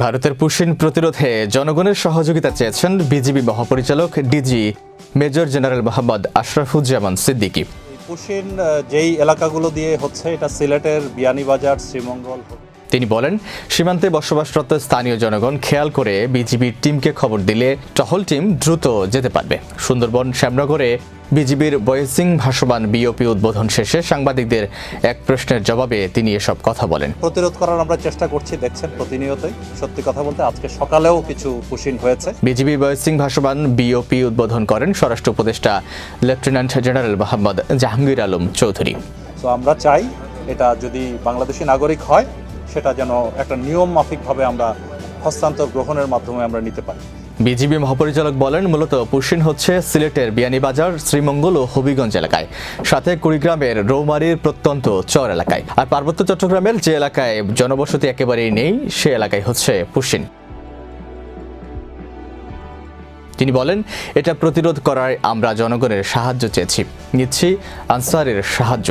ভারতের পুশিন প্রতিরোধে জনগণের সহযোগিতা চেয়েছেন বিজিবি মহাপরিচালক DG major general Mohammad Ashrafuzzaman Siddiqui. Push in যেই এলাকাগুলো দিয়ে হচ্ছে এটা সিলেটের বিয়ানীবাজার, শ্রীমঙ্গল। তিনি বলেন, সীমান্তে বসবাসরত স্থানীয় জনগণ খেয়াল করে বিজিবির টিমকে খবর দিলে টহল টিম দ্রুত যেতে পারবে। সুন্দরবন শ্যামনগরে বিজিবির বয়েসিং ভাসমান বিওপি উদ্বোধন শেষে সাংবাদিকদের এক প্রশ্নের জবাবে তিনি এসব কথা বলেন। প্রতিরোধ করার আমরা চেষ্টা করছি, দেখছেন প্রতিনিয়তই। সত্যি কথা বলতে আজকে সকালেও কিছু পুশিন হয়েছে। বিজিবি বয়েসিং ভাসমান বিওপি উদ্বোধন করেন স্বরাষ্ট্র উপদেষ্টা লেফটেন্যান্ট জেনারেল মোহাম্মদ জাহাঙ্গীর আলম চৌধুরী। তো আমরা চাই এটা যদি বাংলাদেশি নাগরিক হয় সেটা যেন একটা নিয়ম মাফিকভাবে আমরা হস্তান্তর গ্রহণের মাধ্যমে আমরা নিতে পারি। বিজিবি মহাপরিচালক বলেন, মূলত পুশিন হচ্ছে সিলেটের বিয়ানীবাজার, শ্রীমঙ্গল ও হবিগঞ্জ এলাকায়, সাথে কুড়িগ্রামের রৌমারীর প্রত্যন্ত চর এলাকায়। আর পার্বত্য চট্টগ্রামের যে এলাকায় জনবসতি একেবারেই নেই সে এলাকায় হচ্ছে পুশিন। তিনি বলেন, এটা প্রতিরোধ করায় আমরা জনগণের সাহায্য চেয়েছি, নিচ্ছি আনসারের সাহায্য।